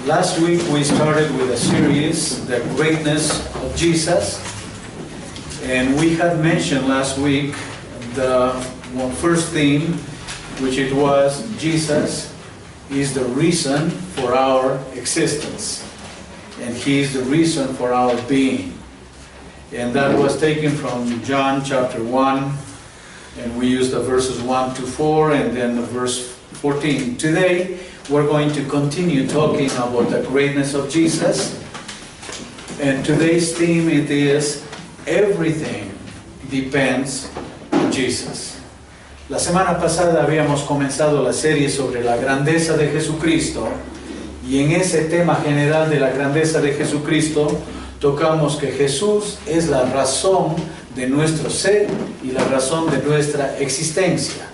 Last week we started with a series, The Greatness of Jesus, and we had mentioned last week the first theme, which it was Jesus is the reason for our existence, and He is the reason for our being. And that was taken from John chapter 1, and we used the verses 1 to 4 and then the verse 14. Today we're going to continue talking about the greatness of Jesus, and today's theme it is everything depends on Jesus. La semana pasada habíamos comenzado la serie sobre la grandeza de Jesucristo, y en ese tema general de la grandeza de Jesucristo tocamos que Jesús es la razón de nuestro ser y la razón de nuestra existencia.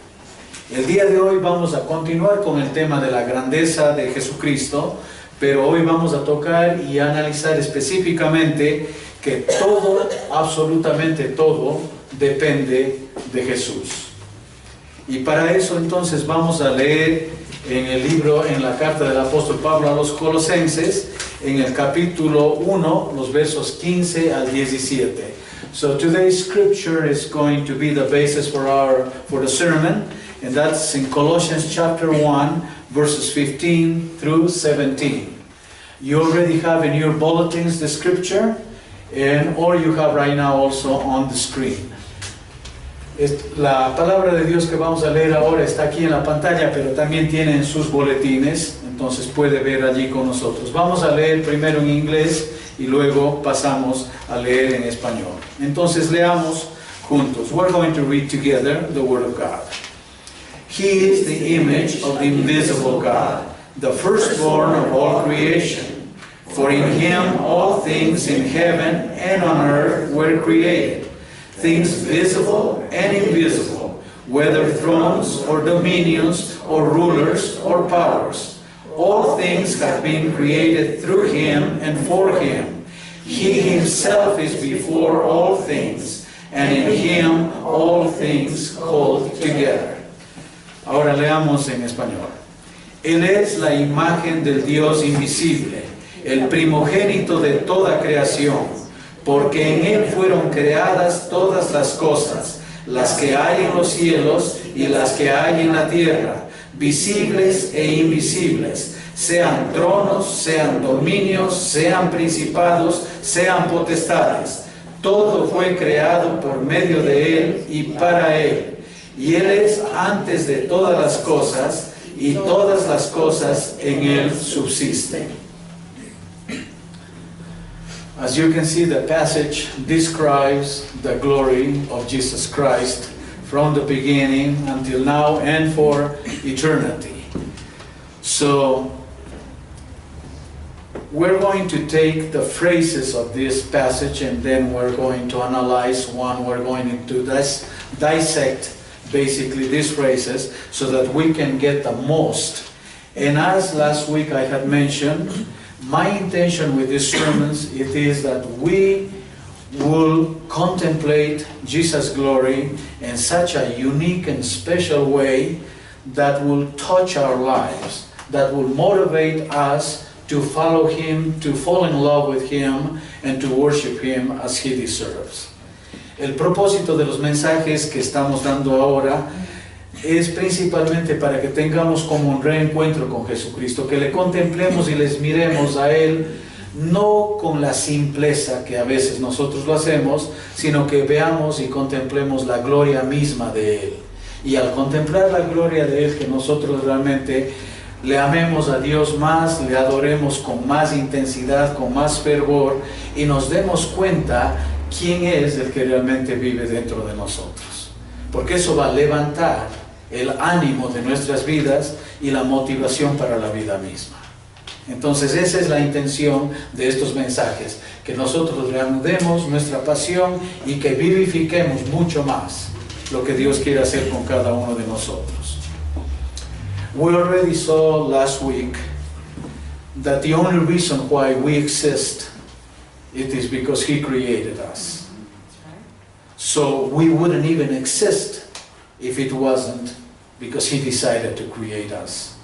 El día de hoy vamos a continuar con el tema de la grandeza de Jesucristo, pero hoy vamos a tocar y analizar específicamente que todo, absolutamente todo, depende de Jesús. Y para eso entonces vamos a leer en el libro, en la carta del apóstol Pablo a los Colosenses, en el capítulo 1, los versos 15 al 17. So today's scripture is going to be the basis for the sermon, and that's in Colossians chapter 1, verses 15 through 17. You already have in your bulletins the scripture, or you have right now also on the screen. La palabra de Dios que vamos a leer ahora está aquí en la pantalla, pero también tiene en sus boletines, entonces puede ver allí con nosotros. Vamos a leer primero en inglés y luego pasamos a leer en español. Entonces leamos juntos. We're going to read together the Word of God. He is the image of the invisible God, the firstborn of all creation. For in Him all things in heaven and on earth were created, things visible and invisible, whether thrones or dominions or rulers or powers. All things have been created through Him and for Him. He Himself is before all things, and in Him all things hold together. Ahora leamos en español. Él es la imagen del Dios invisible, el primogénito de toda creación, porque en Él fueron creadas todas las cosas, las que hay en los cielos y las que hay en la tierra, visibles e invisibles, sean tronos, sean dominios, sean principados, sean potestades. Todo fue creado por medio de Él y para Él. Y Él es antes de todas las cosas, y todas las cosas en Él subsisten. As you can see, the passage describes the glory of Jesus Christ from the beginning until now and for eternity. So, we're going to take the phrases of this passage and then we're going to analyze one. We're going to dissect basically these phrases so that we can get the most. And as last week I had mentioned, my intention with these sermons, it is that we will contemplate Jesus' glory in such a unique and special way that will touch our lives, that will motivate us to follow Him, to fall in love with Him, and to worship Him as He deserves. El propósito de los mensajes que estamos dando ahora es principalmente para que tengamos como un reencuentro con Jesucristo, que le contemplemos y les miremos a Él, no con la simpleza que a veces nosotros lo hacemos, sino que veamos y contemplemos la gloria misma de Él. Y al contemplar la gloria de Él, que nosotros realmente le amemos a Dios más, le adoremos con más intensidad, con más fervor, y nos demos cuenta quién es el que realmente vive dentro de nosotros. Porque eso va a levantar el ánimo de nuestras vidas y la motivación para la vida misma. Entonces esa es la intención de estos mensajes, que nosotros reanudemos nuestra pasión y que vivifiquemos mucho más lo que Dios quiere hacer con cada uno de nosotros. We already saw last week that the only reason why we exist, it is because He created us. So we wouldn't even exist if it wasn't because He decided to create us.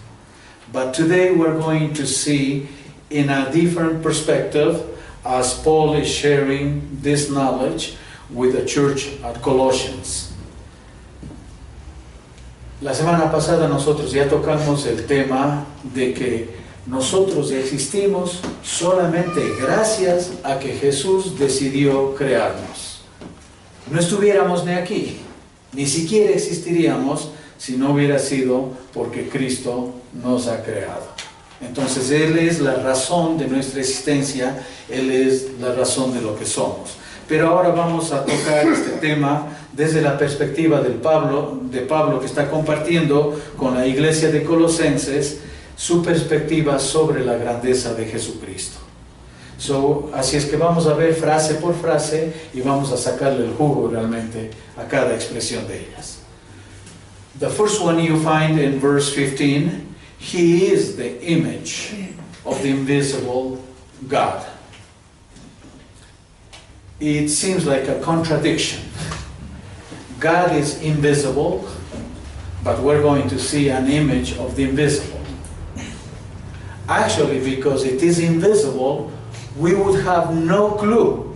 But today we're going to see in a different perspective as Paul is sharing this knowledge with the church at Colossians. La semana pasada nosotros ya tocamos el tema de que nosotros existimos solamente gracias a que Jesús decidió crearnos. No estuviéramos ni aquí, ni siquiera existiríamos si no hubiera sido porque Cristo nos ha creado. Entonces Él es la razón de nuestra existencia, Él es la razón de lo que somos. Pero ahora vamos a tocar este tema desde la perspectiva de Pablo que está compartiendo con la iglesia de Colosenses su perspectiva sobre la grandeza de Jesucristo. Así es que vamos a ver frase por frase y vamos a sacarle el jugo realmente a cada expresión de ellas. The first one you find in verse 15, He is the image of the invisible God. It seems like a contradiction. God is invisible, but we're going to see an image of the invisible. Actually, because it is invisible, we would have no clue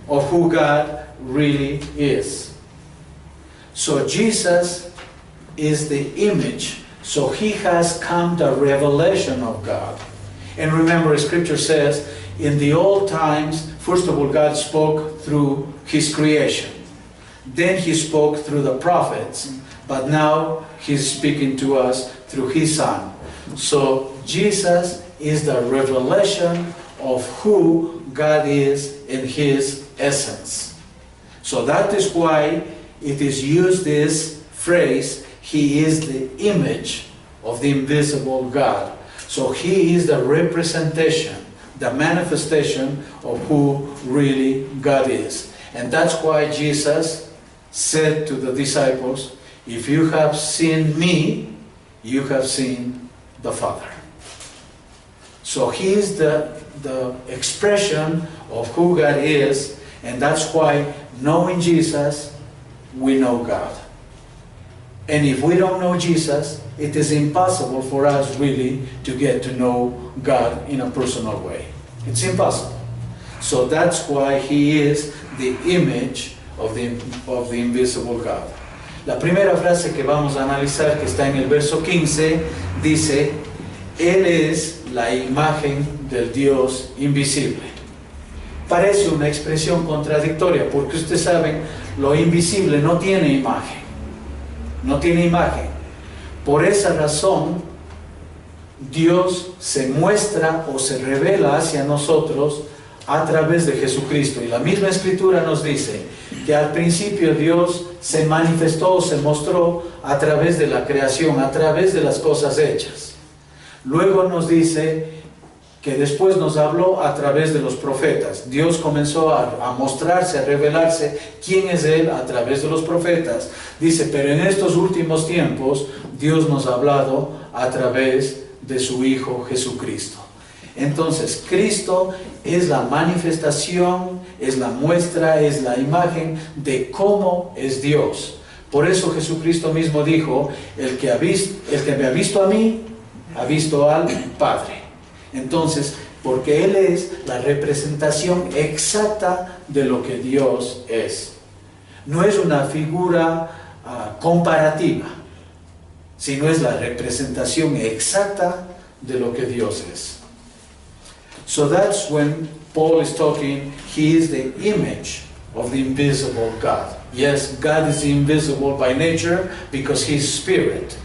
of who God really is. So Jesus is the image, so He has come the revelation of God. And remember, Scripture says, in the old times, first of all, God spoke through His creation. Then He spoke through the prophets. But now He's speaking to us through His Son. So Jesus is the revelation of who God is in His essence. So that is why it is used this phrase, He is the image of the invisible God. So He is the representation, the manifestation of who really God is. And that's why Jesus said to the disciples, if you have seen me, you have seen the Father. So He is the expression of who God is, and that's why knowing Jesus, we know God. And if we don't know Jesus, it is impossible for us really to get to know God in a personal way. It's impossible. So that's why He is the image of the invisible God. La primera frase que vamos a analizar, que está en el verso 15, dice, Él es la imagen del Dios invisible. Parece una expresión contradictoria, porque ustedes saben, lo invisible no tiene imagen. No tiene imagen. Por esa razón, Dios se muestra o se revela hacia nosotros a través de Jesucristo. Y la misma Escritura nos dice que al principio Dios se manifestó o se mostró a través de la creación, a través de las cosas hechas. Luego nos dice que después nos habló a través de los profetas. Dios comenzó a mostrarse, a revelarse quién es Él a través de los profetas. Dice, pero en estos últimos tiempos Dios nos ha hablado a través de su Hijo Jesucristo. Entonces, Cristo es la manifestación, es la muestra, es la imagen de cómo es Dios. Por eso Jesucristo mismo dijo, el que me ha visto a mí, ha visto al Padre. Entonces, porque Él es la representación exacta de lo que Dios es. No es una figura comparativa, sino es la representación exacta de lo que Dios es. So that's when Paul is talking, He is the image of the invisible God. Yes, God is invisible by nature because He is spirit.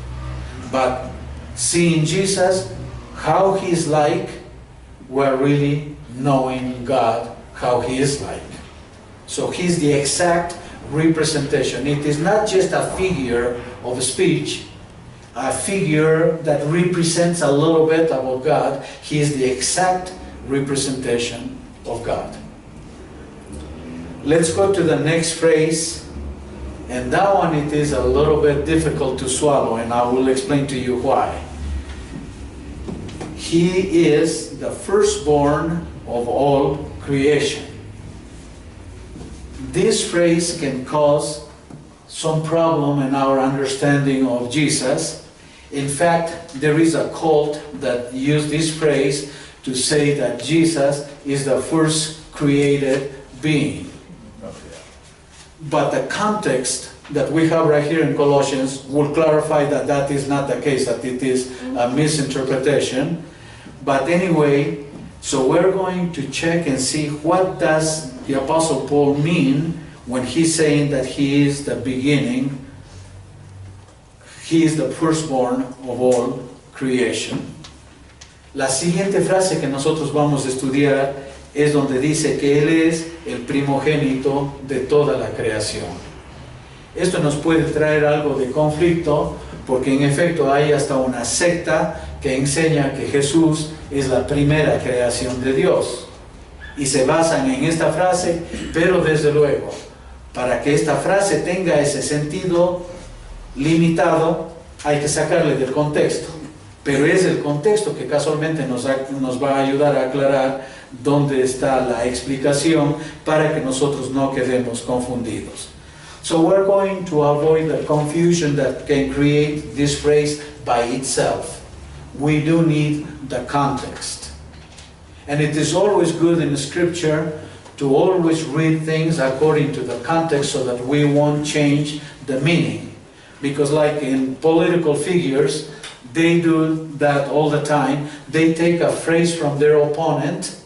But seeing Jesus, how He is like, we're really knowing God, how He is like. So He's the exact representation. It is not just a figure of speech, a figure that represents a little bit about God. He is the exact representation of God. Let's go to the next phrase, and that one it is a little bit difficult to swallow, and I will explain to you why. He is the firstborn of all creation. This phrase can cause some problem in our understanding of Jesus. In fact, there is a cult that uses this phrase to say that Jesus is the first created being. But the context that we have right here in Colossians will clarify that that is not the case, that it is a misinterpretation. But anyway, so we're going to check and see what does the Apostle Paul mean when he's saying that he is the beginning, he is the firstborn of all creation. La siguiente frase que nosotros vamos a estudiar es donde dice que Él es el primogénito de toda la creación. Esto nos puede traer algo de conflicto, porque en efecto hay hasta una secta que enseña que Jesús es la primera creación de Dios. Y se basan en esta frase, pero desde luego, para que esta frase tenga ese sentido limitado, hay que sacarle del contexto. Pero es el contexto que casualmente nos va a ayudar a aclarar dónde está la explicación para que nosotros no quedemos confundidos. So we're going to avoid the confusion that can create this phrase by itself. We do need the context. And it is always good in Scripture to always read things according to the context so that we won't change the meaning. Because like in political figures, they do that all the time. They take a phrase from their opponent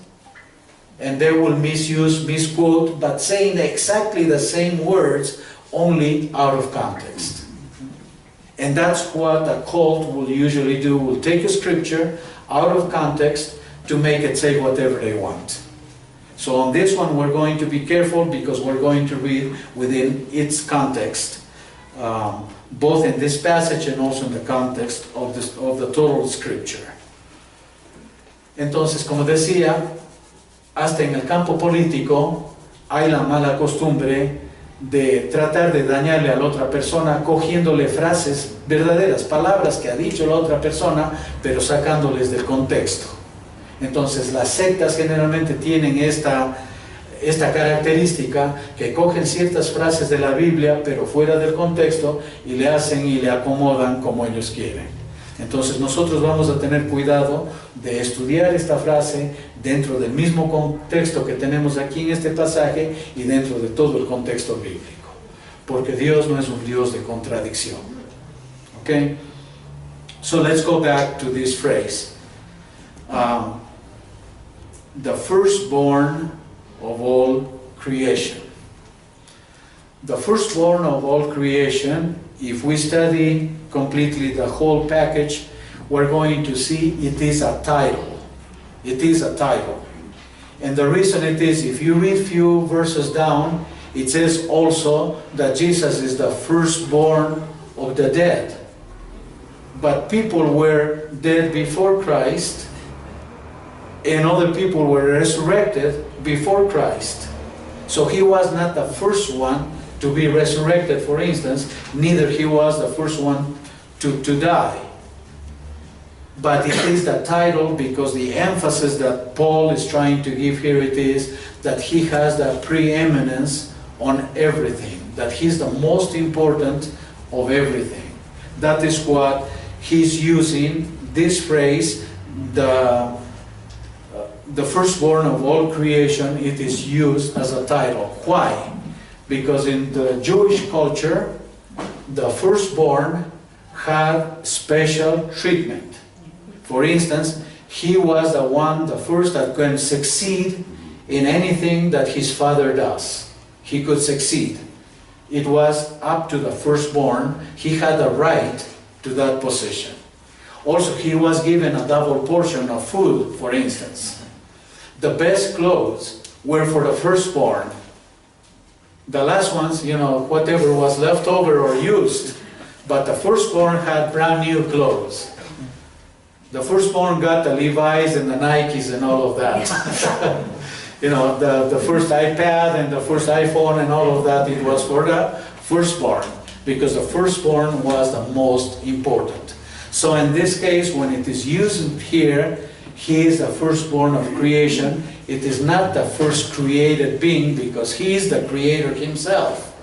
and they will misquote, but saying exactly the same words, only out of context. And that's what a cult will usually do, will take a scripture out of context to make it say whatever they want. So on this one we're going to be careful because we're going to read within its context, both in this passage and also in the context of the total scripture. Entonces, como decía, hasta en el campo político hay la mala costumbre de tratar de dañarle a la otra persona cogiéndole frases verdaderas, palabras que ha dicho la otra persona, pero sacándoles del contexto. Entonces las sectas generalmente tienen esta característica, que cogen ciertas frases de la Biblia pero fuera del contexto y le hacen y le acomodan como ellos quieren. Entonces nosotros vamos a tener cuidado de estudiar esta frase dentro del mismo contexto que tenemos aquí en este pasaje y dentro de todo el contexto bíblico, porque Dios no es un Dios de contradicción. Okay? So let's go back to this phrase. The firstborn of all creation. The firstborn of all creation, if we study completely the whole package, we're going to see it is a title. It is a title. And the reason it is, if you read few verses down, it says also that Jesus is the firstborn of the dead. But people were dead before Christ, and other people were resurrected before Christ. So he was not the first one to be resurrected, for instance, neither he was the first one to die. But it is the title because the emphasis that Paul is trying to give here, it is that he has the preeminence on everything, that he's the most important of everything. That is what he's using this phrase, the firstborn of all creation. It is used as a title. Why? Because in the Jewish culture, the firstborn had special treatment. For instance, he was the first that can succeed in anything that his father does. He could succeed. It was up to the firstborn. He had the right to that position. Also, he was given a double portion of food, for instance. The best clothes were for the firstborn. The last ones, whatever was left over or used. But the firstborn had brand new clothes. The firstborn got the Levi's and the Nikes and all of that. The first iPad and the first iPhone and all of that, it was for the firstborn, because the firstborn was the most important. So in this case, when it is used here, he is the firstborn of creation. It is not the first created being, because he is the creator himself.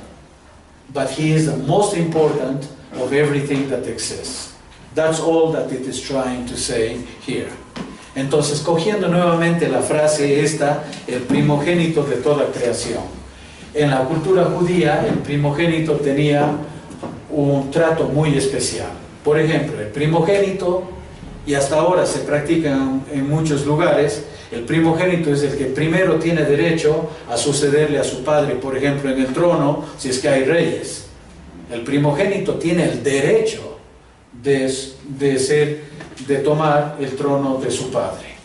But he is the most important of everything that exists. That's all that it is trying to say here. Entonces, cogiendo nuevamente la frase esta, el primogénito de toda creación. En la cultura judía, el primogénito tenía un trato muy especial. Por ejemplo, el primogénito, y hasta ahora se practica en muchos lugares, el primogénito es el que primero tiene derecho a sucederle a su padre, por ejemplo, en el trono, si es que hay reyes. El primogénito tiene el derecho de tomar el trono de su padre.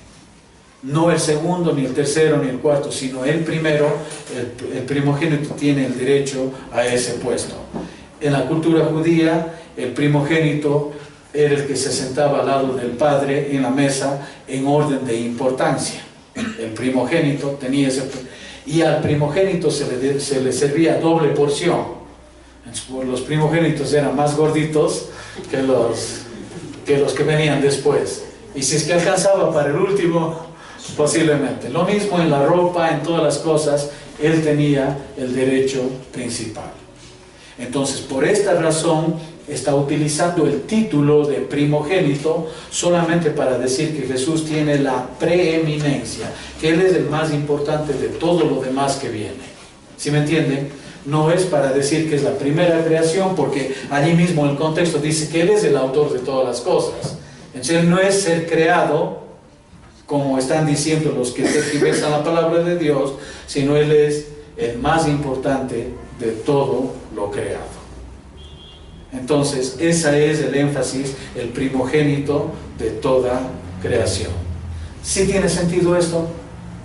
No el segundo, ni el tercero, ni el cuarto, sino el primero, el primogénito tiene el derecho a ese puesto. En la cultura judía, el primogénito era el que se sentaba al lado del padre en la mesa en orden de importancia. El primogénito tenía ese... Y al primogénito se le servía doble porción. Los primogénitos eran más gorditos que los que venían después. Y si es que alcanzaba para el último, posiblemente. Lo mismo en la ropa, en todas las cosas, él tenía el derecho principal. Entonces, por esta razón, está utilizando el título de primogénito solamente para decir que Jesús tiene la preeminencia, que Él es el más importante de todo lo demás que viene. ¿Sí me entienden? No es para decir que es la primera creación, porque allí mismo el contexto dice que Él es el autor de todas las cosas. Entonces, Él no es ser creado, como están diciendo los que tergiversan la palabra de Dios, sino Él es el más importante de todo lo creado. Entonces, ese es el énfasis, el primogénito de toda creación. ¿Sí tiene sentido esto?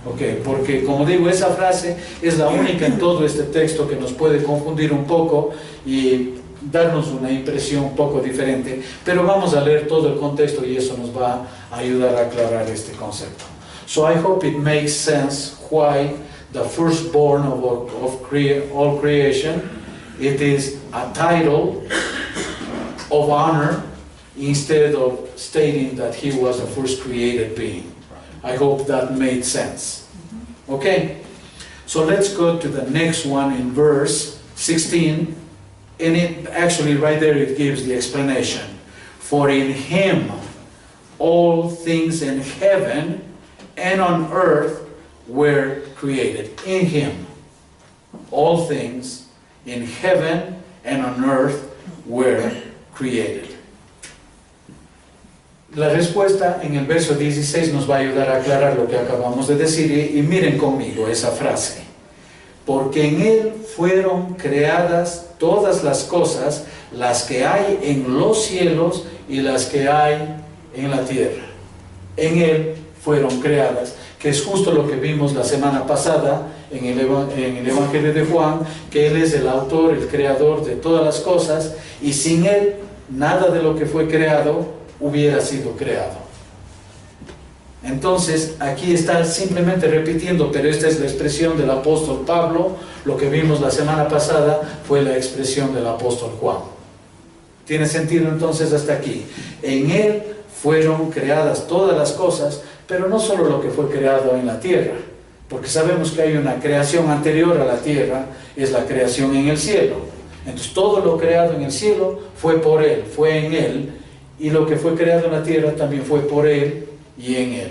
Ok, porque como digo, esa frase es la única en todo este texto que nos puede confundir un poco y darnos una impresión un poco diferente, pero vamos a leer todo el contexto y eso nos va a ayudar a aclarar este concepto. So I hope it makes sense why the firstborn of all creation, it is a title of honor instead of stating that he was the first created being. I hope that made sense. Okay, so let's go to the next one in verse 16, and it actually right there it gives the explanation. For in him all things in heaven and on earth were created. In him all things in heaven and on earth were created. La respuesta en el verso 16 nos va a ayudar a aclarar lo que acabamos de decir y miren conmigo esa frase. Porque en Él fueron creadas todas las cosas, las que hay en los cielos y las que hay en la tierra. En Él fueron creadas, que es justo lo que vimos la semana pasada en el Evangelio de Juan, que Él es el autor, el creador de todas las cosas, y sin Él nada de lo que fue creado hubiera sido creado. Entonces, aquí está simplemente repitiendo, pero esta es la expresión del apóstol Pablo. Lo que vimos la semana pasada fue la expresión del apóstol Juan. ¿Tiene sentido entonces hasta aquí? En Él fueron creadas todas las cosas, pero no solo lo que fue creado en la tierra, porque sabemos que hay una creación anterior a la tierra, es la creación en el cielo. Entonces, todo lo creado en el cielo fue por Él, fue en Él, y lo que fue creado en la tierra también fue por Él y en Él.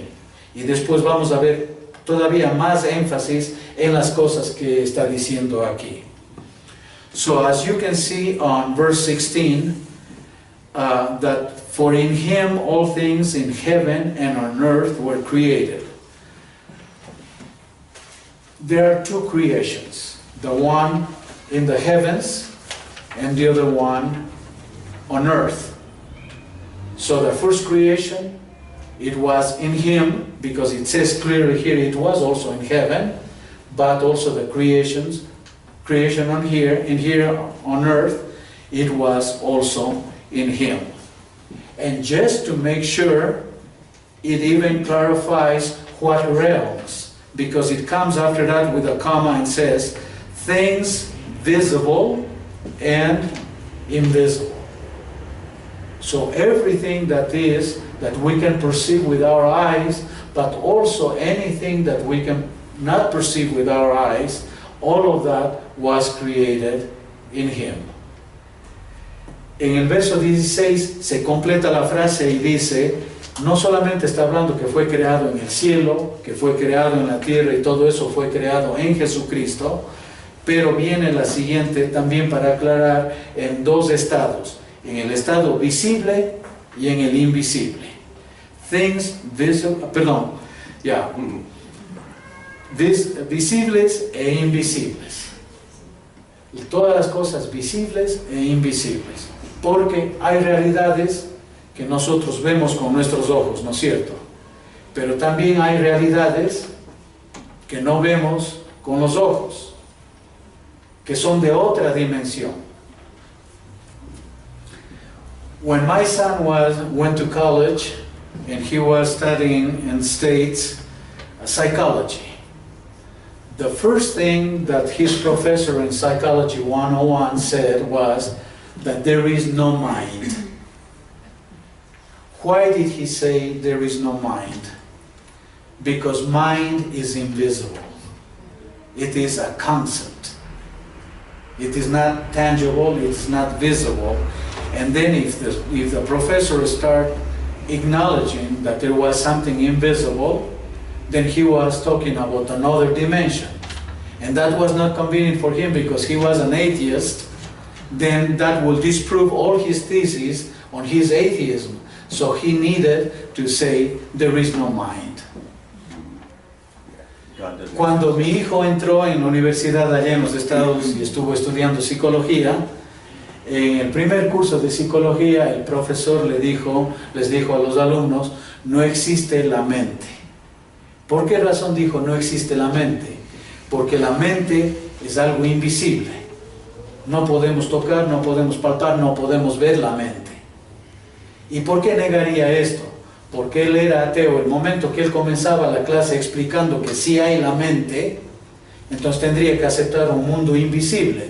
Y después vamos a ver todavía más énfasis en las cosas que está diciendo aquí. So as you can see on verse 16, that for in Him all things in heaven and on earth were created. There are two creations, the one in the heavens and the other one on earth. So the first creation, it was in Him, because it says clearly here it was also in heaven, but also the creation on here, and here on earth, it was also in Him. And just to make sure, it even clarifies what realms, because it comes after that with a comma and says, things visible and invisible. So everything that we can perceive with our eyes, but also anything that we can not perceive with our eyes, all of that was created in Him. En el verso 16 se completa la frase y dice, no solamente está hablando que fue creado en el cielo, que fue creado en la tierra y todo eso fue creado en Jesucristo, pero viene la siguiente también para aclarar en dos estados, en el estado visible y en el invisible. Things visible, perdón, ya, visibles e invisibles. Y todas las cosas visibles e invisibles. Porque hay realidades que nosotros vemos con nuestros ojos, ¿no es cierto? Pero también hay realidades que no vemos con los ojos, que son de otra dimensión. When my son went to college and he was studying in States psychology, the first thing that his professor in Psychology 101 said was that there is no mind. Why did he say there is no mind? Because mind is invisible. It is a concept. It is not tangible, it is not visible. And then if the professor started acknowledging that there was something invisible, then he was talking about another dimension. And that was not convenient for him because he was an atheist. Then that will disprove all his theses on his atheism. So he needed to say there is no mind. Cuando mi hijo entró en la universidad allá en los Estados y estuvo estudiando psicología, en el primer curso de psicología el profesor les dijo a los alumnos, no existe la mente. ¿Por qué razón dijo no existe la mente? Porque la mente es algo invisible. No podemos tocar, no podemos palpar, no podemos ver la mente. ¿Y por qué negaría esto? Porque él era ateo. El momento que él comenzaba la clase explicando que sí hay la mente, entonces tendría que aceptar un mundo invisible.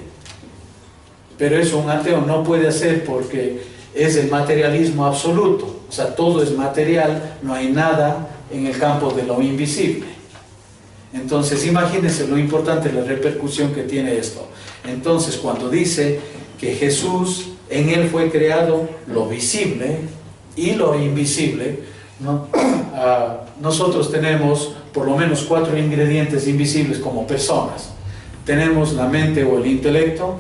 Pero eso un ateo no puede hacer porque es el materialismo absoluto. O sea, todo es material, no hay nada en el campo de lo invisible. Entonces, imagínense lo importante, la repercusión que tiene esto. Entonces, cuando dice que Jesús, en Él fue creado lo visible y lo invisible, ¿no? Nosotros tenemos por lo menos 4 ingredientes invisibles como personas. Tenemos la mente o el intelecto,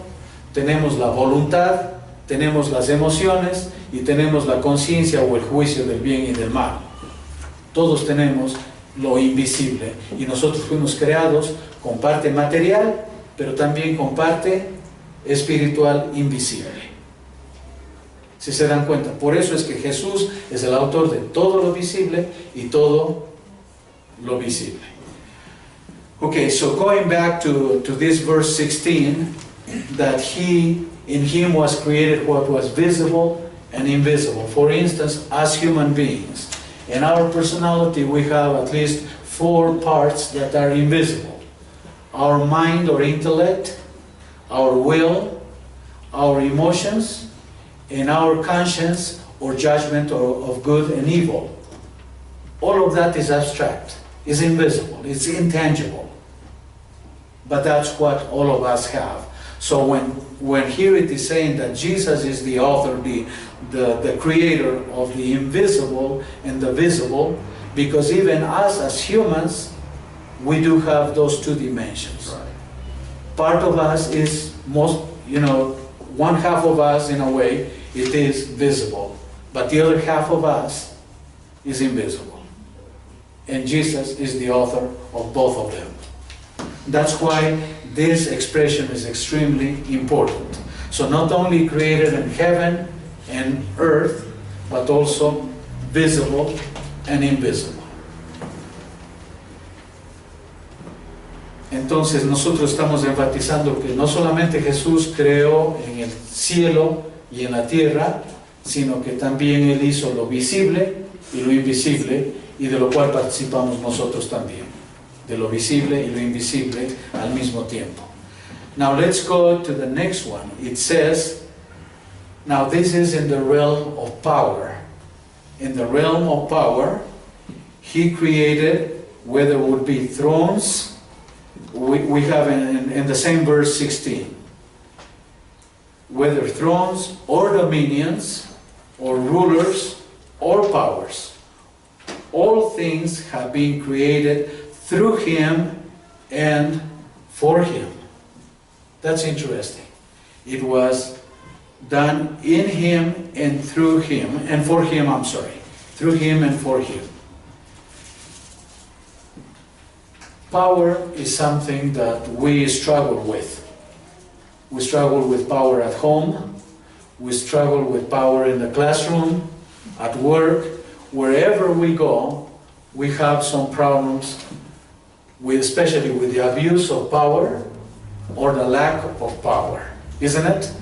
tenemos la voluntad, tenemos las emociones y tenemos la conciencia o el juicio del bien y del mal. Todos tenemos lo invisible y nosotros fuimos creados con parte material, pero también con parte espiritual invisible. Si se dan cuenta, por eso es que Jesús es el autor de todo lo visible y todo lo visible. Okay, so going back to this verse 16, that in him was created what was visible and invisible. For instance, as human beings. In our personality we have at least 4 parts that are invisible. Our mind or intellect, our will, our emotions, and our conscience or judgment of good and evil. All of that is abstract, is invisible, it's intangible. But that's what all of us have. So when here it is saying that Jesus is the author, the creator of the invisible and the visible, because even us as humans, we do have those 2 dimensions. Right. Part of us is one half of us in a way, it is visible, but the other half of us is invisible. And Jesus is the author of both of them. That's why this expression is extremely important. So not only created in heaven and earth, but also visible and invisible. Entonces nosotros estamos enfatizando que no solamente Jesús creó en el cielo y en la tierra, sino que también Él hizo lo visible y lo invisible, y de lo cual participamos nosotros también, de lo visible y lo invisible al mismo tiempo. Now let's go to the next one. It says, now this is in the realm of power. In the realm of power, He created, whether it would be thrones, we have in the same verse 16, whether thrones or dominions or rulers or powers. all things have been created through him and for him. That's interesting. It was done in him and through him, and for him, I'm sorry. Through him and for him. Power is something that we struggle with. We struggle with power at home. We struggle with power in the classroom, at work. Wherever we go, we have some problems, especially with the abuse of power or the lack of power, isn't it?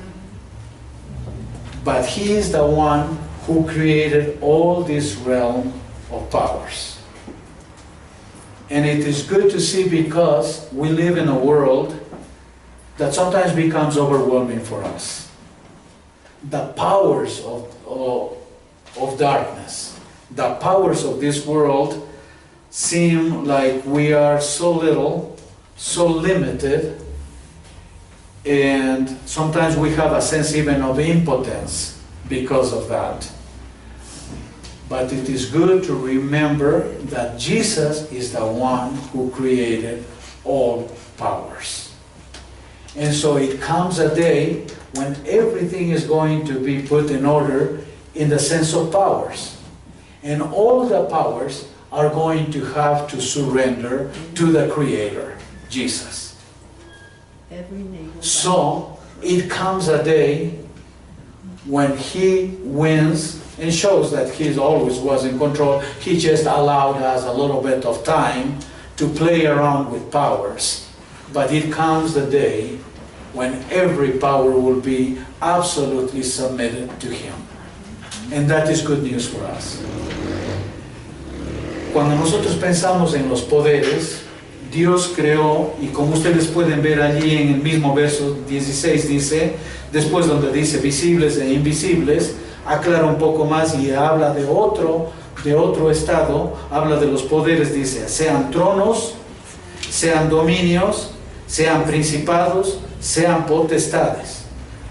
But he is the one who created all this realm of powers. And it is good to see, because we live in a world that sometimes becomes overwhelming for us. The powers of darkness, the powers of this world seem like we are so little, so limited, and sometimes we have a sense even of impotence because of that. But it is good to remember that Jesus is the one who created all powers. And so it comes a day when everything is going to be put in order in the sense of powers. And all the powers are going to have to surrender to the Creator, Jesus. So it comes a day when he wins and shows that he always was in control. He just allowed us a little bit of time to play around with powers. But it comes the day when every power will be absolutely submitted to him. And that is good news for us. Cuando nosotros pensamos en los poderes, Dios creó, y como ustedes pueden ver allí en el mismo verso 16 dice, después donde dice visibles e invisibles, aclara un poco más y habla de otro estado, habla de los poderes, dice, sean tronos, sean dominios, sean principados, sean potestades.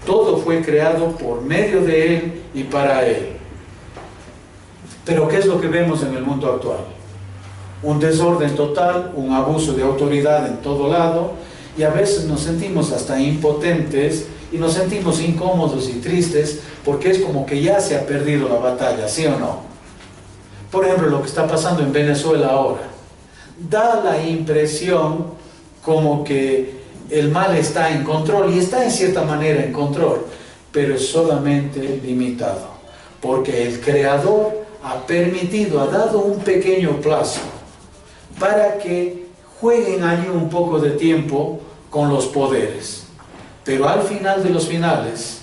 Todo fue creado por medio de Él y para Él. Pero ¿qué es lo que vemos en el mundo actual? Un desorden total, un abuso de autoridad en todo lado, y a veces nos sentimos hasta impotentes y nos sentimos incómodos y tristes porque es como que ya se ha perdido la batalla, ¿sí o no? Por ejemplo, lo que está pasando en Venezuela ahora. Da la impresión como que el mal está en control, y está en cierta manera en control, pero es solamente limitado, porque el Creador ha permitido, ha dado un pequeño plazo para que jueguen allí un poco de tiempo con los poderes. Pero al final de los finales,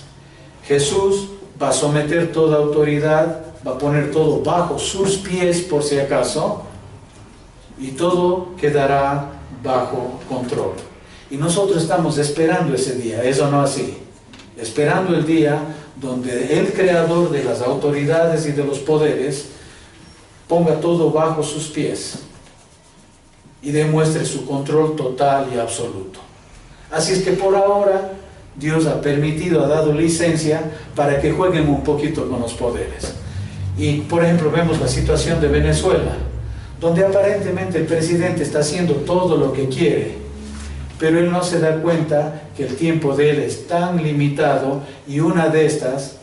Jesús va a someter toda autoridad, va a poner todo bajo sus pies por si acaso, y todo quedará bajo control. Y nosotros estamos esperando ese día, ¿es o no así? Esperando el día donde el Creador de las autoridades y de los poderes ponga todo bajo sus pies y demuestre su control total y absoluto. Así es que por ahora Dios ha permitido, ha dado licencia para que jueguen un poquito con los poderes. Y por ejemplo vemos la situación de Venezuela, donde aparentemente el presidente está haciendo todo lo que quiere, pero él no se da cuenta que el tiempo de él es tan limitado y una de estas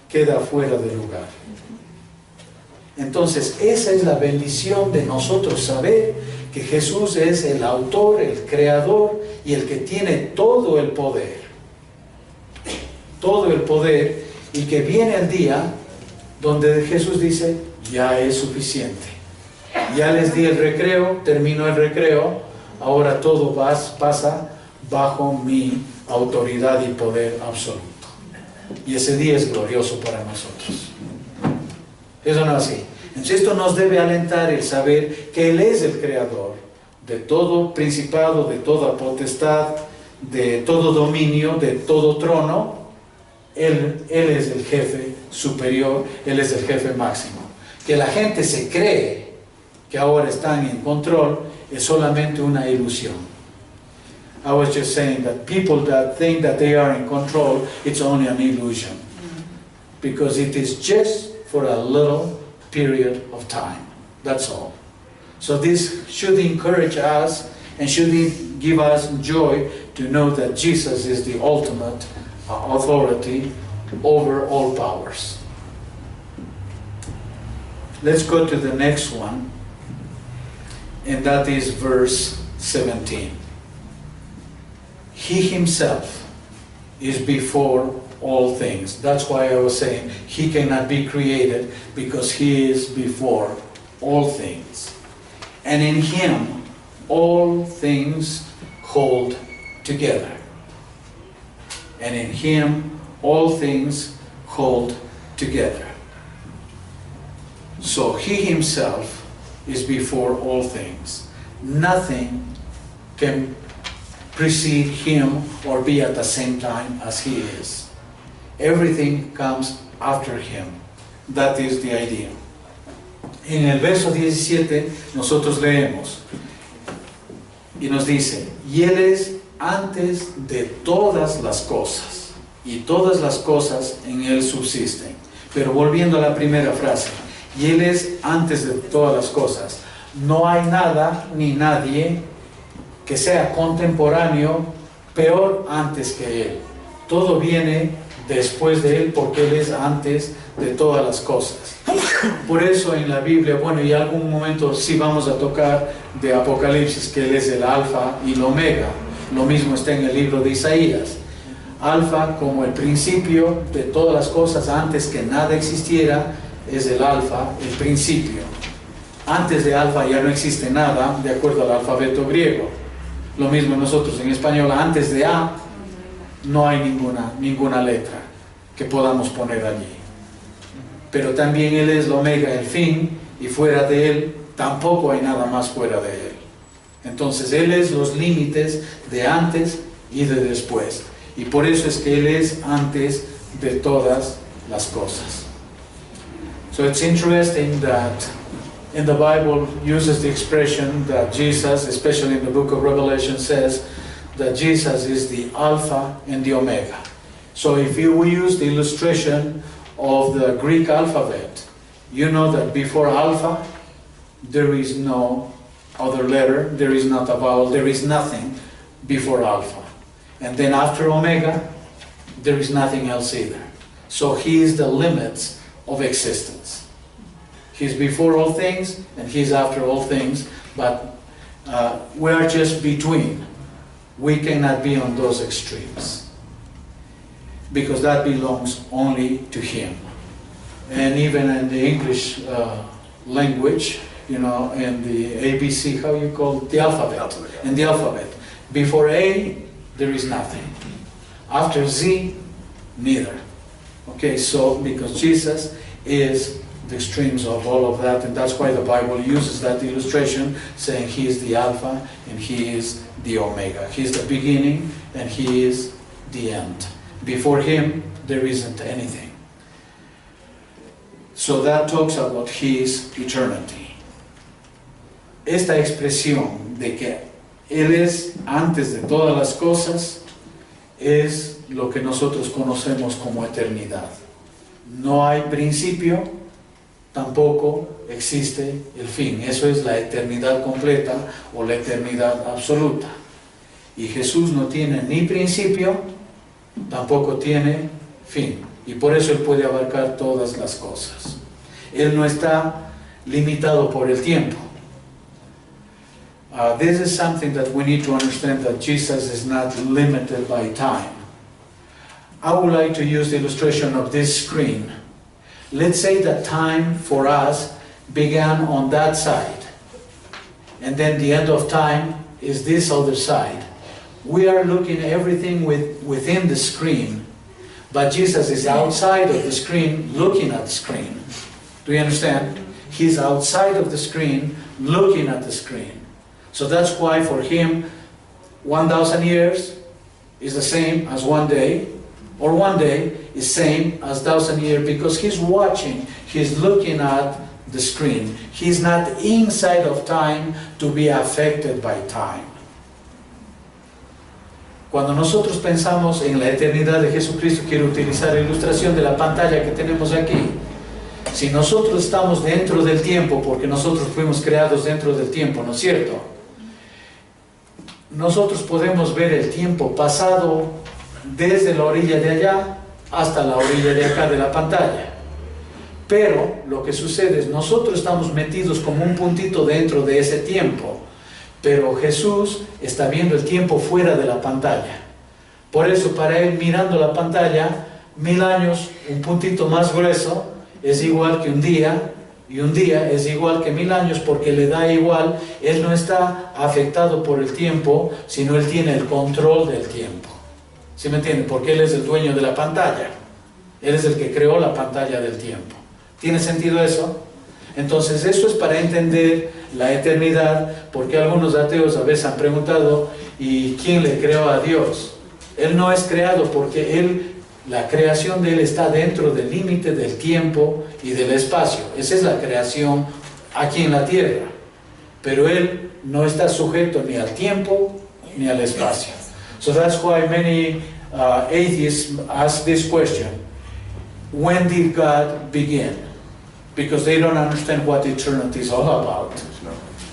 queda fuera de lugar. Entonces esa es la bendición de nosotros, saber que Jesús es el autor, el creador y el que tiene todo el poder, y que viene el día donde Jesús dice, ya es suficiente, ya les di el recreo, terminó el recreo, ahora todo pasa bajo mi autoridad y poder absoluto. Y ese día es glorioso para nosotros. Eso no es así. Entonces esto nos debe alentar el saber que Él es el creador de todo principado, de toda potestad, de todo dominio, de todo trono. Él es el jefe superior, Él es el jefe máximo. Que la gente se cree que ahora están en control es solamente una ilusión. I was just saying that people that think that they are in control, it's only an illusion. Because it is just for a little period of time. That's all. So this should encourage us and should give us joy to know that Jesus is the ultimate authority over all powers. Let's go to the next one, and that is verse 17. He himself is before all things. That's why I was saying he cannot be created, because he is before all things. And in him all things hold together. And in him all things hold together. So he himself is before all things. Nothing can precede him or be at the same time as he is. Everything comes after him. That is the idea. En el verso 17 nosotros leemos y nos dice: y él es antes de todas las cosas, y todas las cosas en él subsisten. Pero volviendo a la primera frase, y él es antes de todas las cosas, no hay nada ni nadie que sea contemporáneo peor antes que él. Todo viene después de él, porque él es antes de todas las cosas. Por eso en la Biblia, bueno, y algún momento sí vamos a tocar de Apocalipsis, que él es el alfa y el omega. Lo mismo está en el libro de Isaías. Alfa como el principio de todas las cosas, antes que nada existiera, es el alfa, el principio. Antes de alfa ya no existe nada, de acuerdo al alfabeto griego. Lo mismo nosotros en español, antes de A no hay ninguna letra que podamos poner allí. Pero también él es el omega, el fin, y fuera de él tampoco hay nada más fuera de él. Entonces él es los límites de antes y de después. Y por eso es que él es antes de todas las cosas. So it's interesting that in the Bible uses the expression that Jesus, especially in the book of Revelation, says that Jesus is the Alpha and the Omega. So if we use the illustration of the Greek alphabet, you know that before Alpha there is no other letter, there is not a vowel, there is nothing before Alpha. And then after Omega, there is nothing else either. So he is the limits of existence. He's before all things and he's after all things, but we are just between. We cannot be on those extremes, because that belongs only to him. And even in the English language, you know, in the ABC, how you call it? The alphabet. In the alphabet, before A, there is nothing. After Z, neither. Okay, so because Jesus is the extremes of all of that, and that's why the Bible uses that illustration, saying he is the Alpha and he is the Omega. He is the beginning and he is the end. Before him, there isn't anything. So that talks about his eternity. Esta expresión de que él es antes de todas las cosas es lo que nosotros conocemos como eternidad. No hay principio, tampoco existe el fin. Eso es la eternidad completa o la eternidad absoluta. Y Jesús no tiene ni principio, tampoco tiene fin. Y por eso Él puede abarcar todas las cosas. Él no está limitado por el tiempo. This is something that we need to understand, that Jesus is not limited by time. I would like to use the illustration of this screen. Let's say that time for us began on that side, and then the end of time is this other side. We are looking at everything within the screen, but Jesus is outside of the screen looking at the screen. Do you understand? He's outside of the screen looking at the screen. So that's why for him 1,000 years is the same as one day, or one day is same as 1,000 years, because he's watching, he's looking at the screen. He's not inside of time to be affected by time. Cuando nosotros pensamos en la eternidad de Jesucristo, quiero utilizar la ilustración de la pantalla que tenemos aquí. Si nosotros estamos dentro del tiempo, porque nosotros fuimos creados dentro del tiempo, ¿no es cierto? Nosotros podemos ver el tiempo pasado desde la orilla de allá hasta la orilla de acá de la pantalla. Pero lo que sucede es, nosotros estamos metidos como un puntito dentro de ese tiempo, pero Jesús está viendo el tiempo fuera de la pantalla. Por eso para Él, mirando la pantalla, 1000 años, un puntito más grueso, es igual que un día, y un día es igual que 1000 años, porque le da igual. Él no está afectado por el tiempo, sino Él tiene el control del tiempo. ¿Sí me entienden? Porque Él es el dueño de la pantalla. Él es el que creó la pantalla del tiempo. ¿Tiene sentido eso? Entonces eso es para entender la eternidad, porque algunos ateos a veces han preguntado, ¿y quién le creó a Dios? Él no es creado porque Él... La creación de Él está dentro del límite del tiempo y del espacio. Esa es la creación aquí en la tierra. Pero Él no está sujeto ni al tiempo ni al espacio. So that's why many atheists ask this question. When did God begin? Because they don't understand what eternity is all about.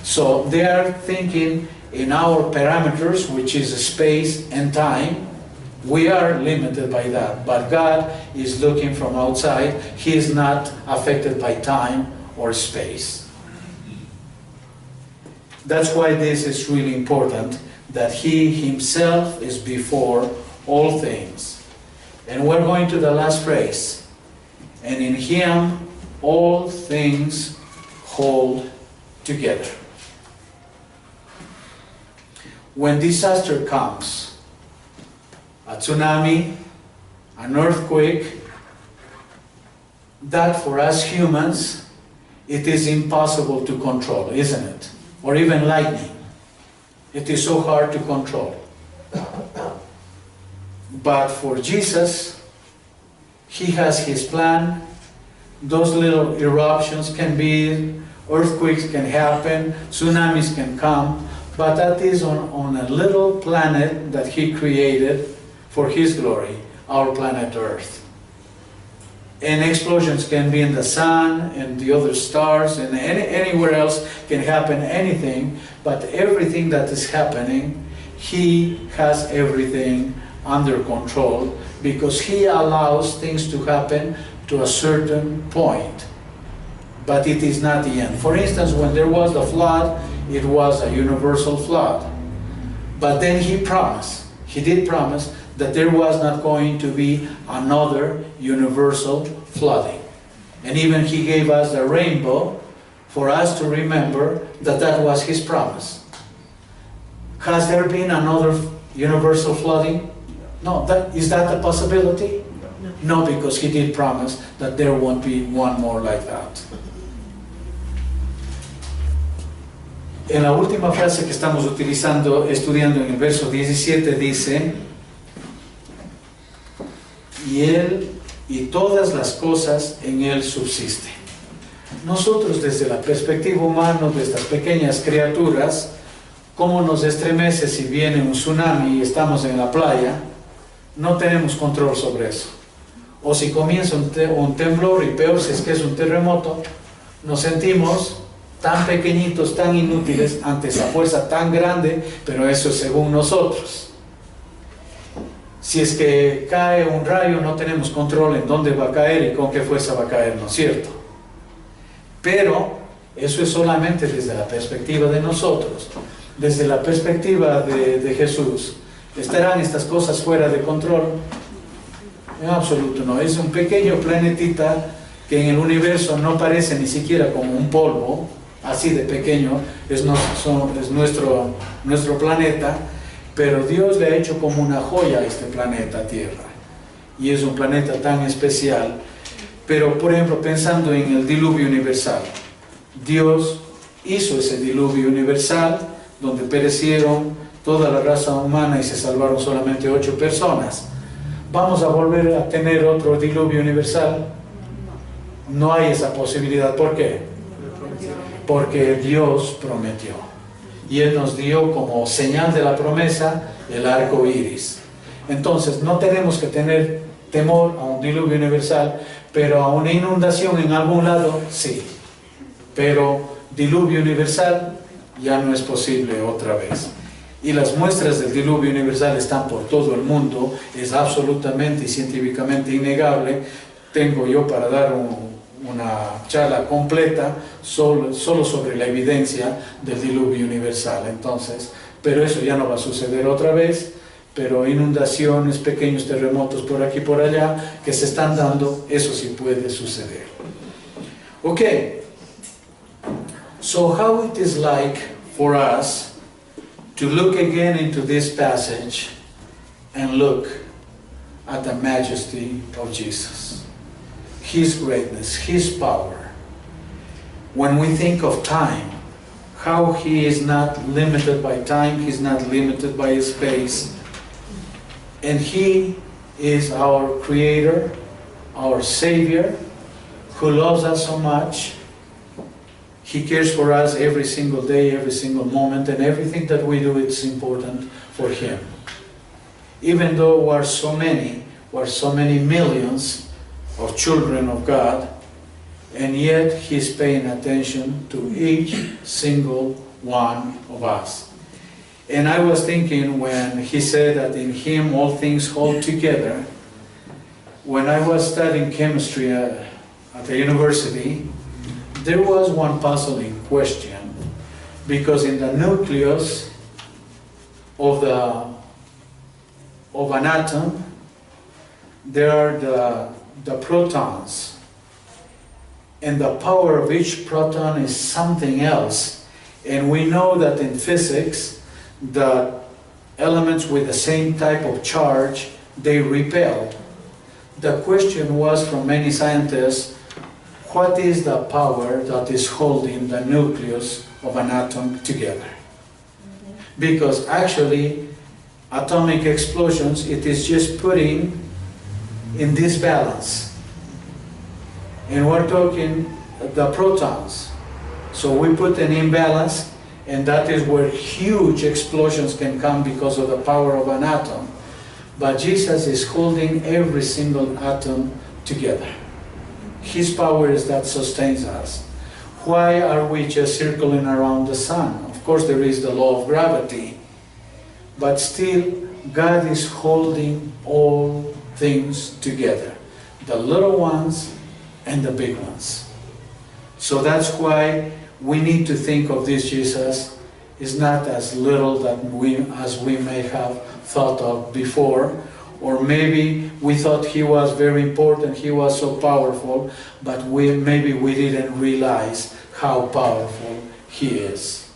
So they are thinking in our parameters, which is space and time. We are limited by that, but God is looking from outside. He is not affected by time or space. That's why this is really important, that He Himself is before all things. And we're going to the last phrase. And in Him all things hold together. When disaster comes, a tsunami, an earthquake, that for us humans, it is impossible to control, isn't it? Or even lightning. It is so hard to control. But for Jesus, He has His plan. Those little eruptions can be, earthquakes can happen, tsunamis can come, but that is on a little planet that He created for His glory, our planet Earth. And explosions can be in the sun and the other stars, and anywhere else can happen anything, but everything that is happening, He has everything under control, because He allows things to happen to a certain point. But it is not the end. For instance, when there was the flood, it was a universal flood. But then He promised, He did promise, that there was not going to be another universal flooding. And even He gave us the rainbow for us to remember that that was His promise. Has there been another universal flooding? No. Is that a possibility? No, because He did promise that there won't be one more like that. En la última frase que estamos estudiando en el verso 17 dice: y Él y todas las cosas en Él subsisten. Nosotros, desde la perspectiva humana de estas pequeñas criaturas, ¿cómo nos estremece si viene un tsunami y estamos en la playa? No tenemos control sobre eso. O si comienza un temblor, y peor si es que es un terremoto, nos sentimos tan pequeñitos, tan inútiles ante esa fuerza tan grande, pero eso es según nosotros. Si es que cae un rayo, no tenemos control en dónde va a caer y con qué fuerza va a caer, ¿no es cierto? Pero eso es solamente desde la perspectiva de nosotros. Desde la perspectiva de Jesús, ¿estarán estas cosas fuera de control? En absoluto no. Es un pequeño planetita que en el universo no parece ni siquiera como un polvo, así de pequeño es nuestro planeta. Pero Dios le ha hecho como una joya a este planeta Tierra. Y es un planeta tan especial. Pero, por ejemplo, pensando en el diluvio universal, Dios hizo ese diluvio universal donde perecieron toda la raza humana y se salvaron solamente 8 personas. ¿Vamos a volver a tener otro diluvio universal? No hay esa posibilidad. ¿Por qué? Porque Dios prometió. Y Él nos dio como señal de la promesa el arco iris. Entonces no tenemos que tener temor a un diluvio universal, pero a una inundación en algún lado, sí. Pero diluvio universal ya no es posible otra vez. Y las muestras del diluvio universal están por todo el mundo, es absolutamente y científicamente innegable. Tengo yo para dar una charla completa solo sobre la evidencia del diluvio universal. Entonces, pero eso ya no va a suceder otra vez, pero inundaciones, pequeños terremotos por aquí y por allá que se están dando, eso sí puede suceder. Okay, so how it is like for us to look again into this passage and look at the majesty of Jesus, His greatness, His power. When we think of time, how He is not limited by time, He's not limited by space, and He is our Creator, our Savior, who loves us so much. He cares for us every single day, every single moment, and everything that we do is important for Him. Even though we're so many millions of children of God, and yet He's paying attention to each single one of us. And I was thinking when He said that in Him all things hold together, when I was studying chemistry at the university, there was one puzzling question, because in the nucleus of an atom, there are the protons, and the power of each proton is something else. And we know that in physics, the elements with the same type of charge, they repel. The question was from many scientists, what is the power that is holding the nucleus of an atom together? Because actually, atomic explosions, it is just putting in this balance. And we're talking the protons. So we put an imbalance, and that is where huge explosions can come because of the power of an atom. But Jesus is holding every single atom together. His power is that sustains us. Why are we just circling around the sun? Of course, there is the law of gravity, but still, God is holding all things together, the little ones and the big ones. So that's why we need to think of this Jesus is not as little as we may have thought of before, or maybe we thought He was very important, He was so powerful, but maybe we didn't realize how powerful He is.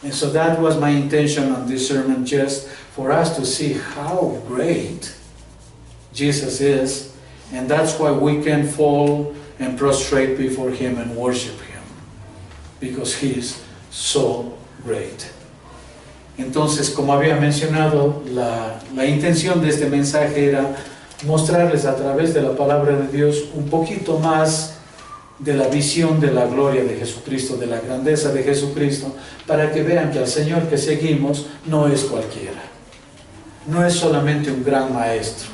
And so that was my intention on this sermon, just for us to see how great Jesus is, and that's why we can fall and prostrate before Him and worship Him, because He is so great. Entonces, como había mencionado, la intención de este mensaje era mostrarles a través de la palabra de Dios un poquito más de la visión de la gloria de Jesucristo, de la grandeza de Jesucristo, para que vean que el Señor que seguimos no es cualquiera. No es solamente un gran maestro,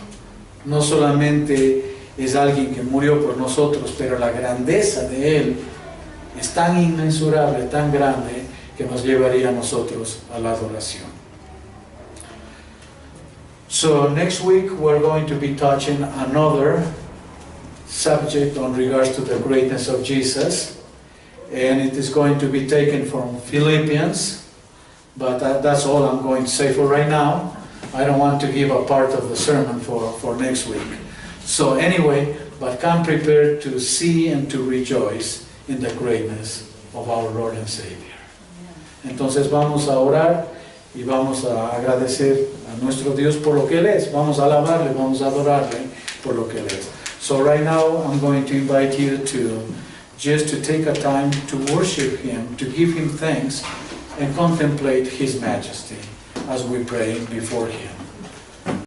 no solamente es alguien que murió por nosotros, pero la grandeza de Él es tan inmensurable, tan grande, que nos llevaría a nosotros a la adoración. So next week we're going to be touching another subject on regards to the greatness of Jesus, and it is going to be taken from Philippians, but that's all I'm going to say for right now. I don't want to give a part of the sermon for next week. So anyway, but come prepared to see and to rejoice in the greatness of our Lord and Savior. Entonces vamos a orar y vamos a agradecer a nuestro Dios por lo que Él es. Vamos a alabarle, vamos a adorarle por lo que Él es. So right now I'm going to invite you to take a time to worship Him, to give Him thanks and contemplate His majesty as we pray before Him.